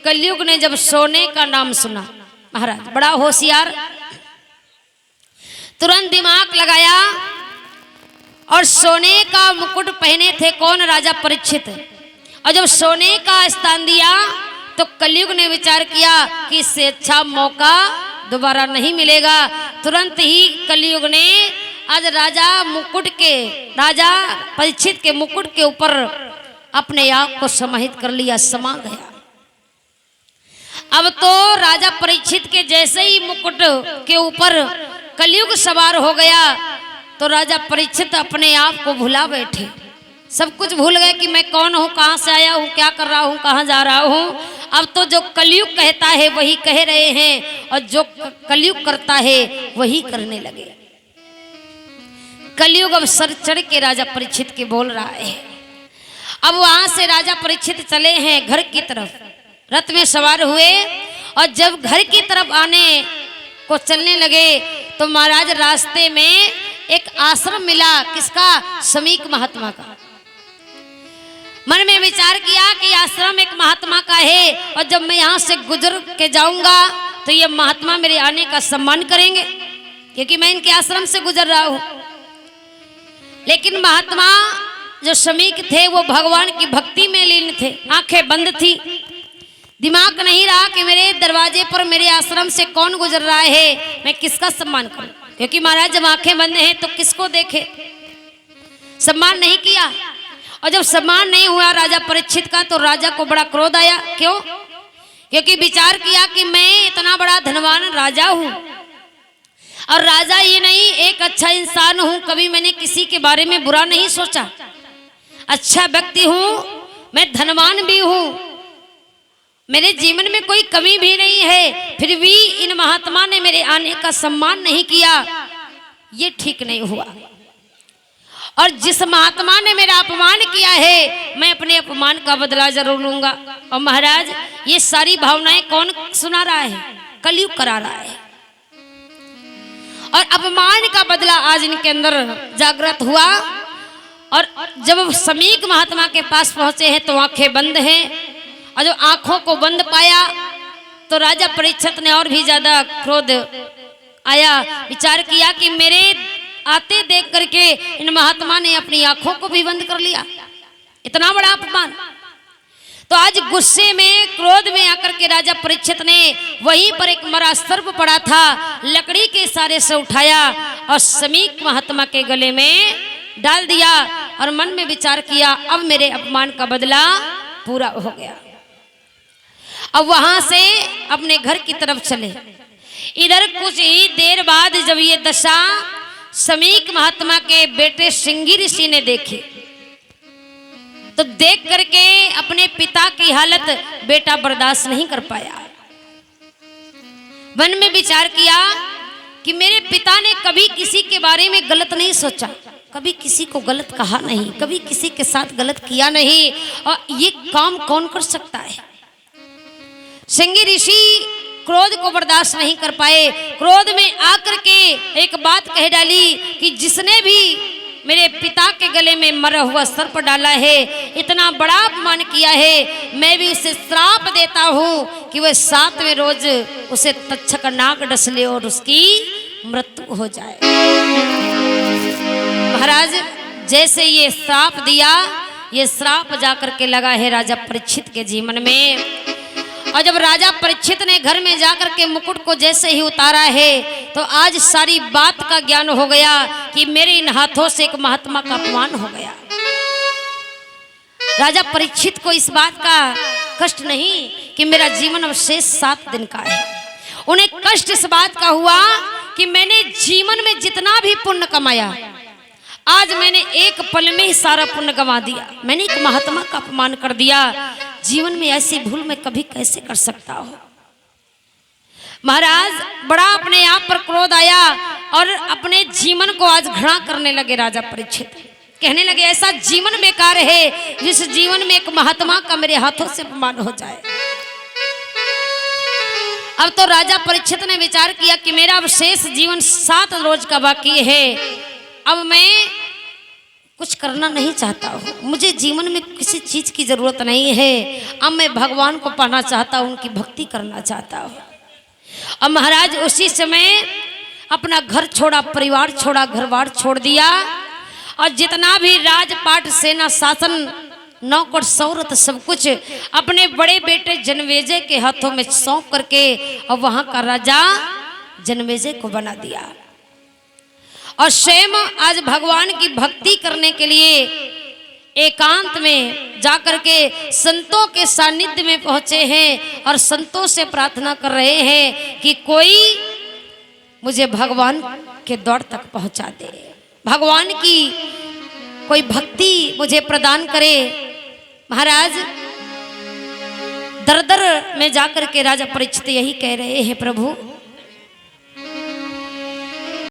कलयुग ने जब सोने का नाम सुना, महाराज बड़ा होशियार, तुरंत दिमाग लगाया और सोने का मुकुट पहने थे कौन? राजा परीक्षित। और जब सोने का स्थान दिया तो कलयुग ने विचार किया कि इससे अच्छा मौका दोबारा नहीं मिलेगा। तुरंत ही कलयुग ने आज राजा परीक्षित के मुकुट के ऊपर अपने आप को समाहित कर लिया, समा गया। अब तो राजा परीक्षित के जैसे ही मुकुट के ऊपर कलयुग सवार हो गया तो राजा परीक्षित अपने आप को भुला बैठे, सब कुछ भूल गए कि मैं कौन हूँ, कहाँ से आया हूँ, क्या कर रहा हूँ, कहाँ जा रहा हूँ। अब तो जो कलयुग कहता है वही कह रहे हैं और जो कलयुग करता है वही करने लगे। कलयुग अब सर चढ़ के राजा परीक्षित के बोल रहा है। अब वहां से राजा परीक्षित चले हैं घर की तरफ, रथ में सवार हुए और जब घर की तरफ आने को चलने लगे तो महाराज रास्ते में एक आश्रम मिला। किसका? समीक महात्मा का। मन में विचार किया कि आश्रम एक महात्मा का है और जब मैं यहाँ से गुजर के जाऊंगा तो ये महात्मा मेरे आने का सम्मान करेंगे क्योंकि मैं इनके आश्रम से गुजर रहा हूँ। लेकिन महात्मा जो समीक थे वो भगवान की भक्ति में लीन थे, आंखें बंद थी, दिमाग नहीं रहा कि मेरे दरवाजे पर मेरे आश्रम से कौन गुजर रहा है, मैं किसका सम्मान करूं। क्योंकि महाराज जब आंखें बंद हैं तो किसको देखे, सम्मान नहीं किया। और जब सम्मान नहीं हुआ राजा परीक्षित का तो राजा को बड़ा क्रोध आया। क्यों? क्योंकि विचार किया कि मैं इतना बड़ा धनवान राजा हूं और राजा ये नहीं एक अच्छा इंसान हूं, कभी मैंने किसी के बारे में बुरा नहीं सोचा, अच्छा व्यक्ति हूं, मैं धनवान भी हूं, मेरे जीवन में कोई कमी भी नहीं है, फिर भी इन महात्मा ने मेरे आने का सम्मान नहीं किया, ये ठीक नहीं हुआ। और जिस महात्मा ने मेरा अपमान किया है मैं अपने अपमान का बदला जरूर लूंगा। और महाराज ये सारी भावनाएं कौन सुना रहा है? कलयुग करा रहा है। और अपमान का बदला आज इनके अंदर जागृत हुआ। और जब समीक महात्मा के पास पहुंचे हैं तो आंखें बंद हैं और जब आंखों को बंद पाया तो राजा परीक्षित ने और भी ज्यादा क्रोध आया। विचार किया कि मेरे आते देख करके इन महात्मा ने अपनी आंखों को भी बंद कर लिया, इतना बड़ा अपमान। तो आज गुस्से में क्रोध में आकर के राजा परीक्षित ने वहीं पर एक मरा सर्प पड़ा था, लकड़ी के सहारे से उठाया और समीक महात्मा के गले में डाल दिया और मन में विचार किया अब मेरे अपमान का बदला पूरा हो गया। अब वहां से अपने घर की तरफ चले। इधर कुछ ही देर बाद जब ये दशा समीक महात्मा के बेटे श्रृंगी ऋषि ने देखी तो देख करके अपने पिता की हालत बेटा बर्दाश्त नहीं कर पाया। मन में विचार किया कि मेरे पिता ने कभी किसी के बारे में गलत नहीं सोचा, कभी किसी को गलत कहा नहीं, कभी किसी के साथ गलत किया नहीं, और ये काम कौन कर सकता है। श्रृंगी ऋषि क्रोध को बर्दाश्त नहीं कर पाए। क्रोध में आकर के एक बात कह डाली कि जिसने भी मेरे पिता के गले में मरा हुआ सर्प डाला है, इतना बड़ा अपमान किया है, मैं भी उसे श्राप देता हूँ कि वह 7वें रोज उसे तक्षक नाग डस ले और उसकी मृत्यु हो जाए। महाराज जैसे ये श्राप दिया, ये श्राप जाकर के लगा है राजा परीक्षित के जीवन में। और जब राजा परीक्षित ने घर में जाकर के मुकुट को जैसे ही उतारा है तो आज सारी बात का ज्ञान हो गया कि मेरे इन हाथों से एक महात्मा का अपमान हो गया। राजा परीक्षित को इस बात का कष्ट नहीं कि मेरा जीवन अब शेष 7 दिन का है, उन्हें कष्ट इस बात का हुआ कि मैंने जीवन में जितना भी पुण्य कमाया आज मैंने एक पल में ही सारा पुण्य गंवा दिया, मैंने एक महात्मा का अपमान कर दिया। जीवन में ऐसी भूल मैं कभी कैसे कर सकता हूं। महाराज बड़ा अपने आप पर क्रोध आया और अपने जीवन को आज घृणा करने लगे। राजा परीक्षित कहने लगे ऐसा जीवन बेकार है जिस जीवन में एक महात्मा का मेरे हाथों से अपमान हो जाए। अब तो राजा परीक्षित ने विचार किया कि मेरा अब शेष जीवन 7 रोज का बाकी है, अब मैं कुछ करना नहीं चाहता हूँ, मुझे जीवन में किसी चीज की जरूरत नहीं है। अब मैं भगवान को पाना चाहता हूँ, उनकी भक्ति करना चाहता हूँ। अब महाराज उसी समय अपना घर छोड़ा, परिवार छोड़ा, घर बार छोड़ दिया और जितना भी राजपाट सेना शासन नौकर सौरत सब कुछ अपने बड़े बेटे जनमेजय के हाथों में सौंप करके और वहां का राजा जनमेजय को बना दिया। और स्वयं आज भगवान की भक्ति करने के लिए एकांत में जाकर के संतों के सानिध्य में पहुंचे हैं और संतों से प्रार्थना कर रहे हैं कि कोई मुझे भगवान के द्वार तक पहुंचा दे, भगवान की कोई भक्ति मुझे प्रदान करे। महाराज दर दर में जाकर के राजा परीक्षित यही कह रहे हैं, प्रभु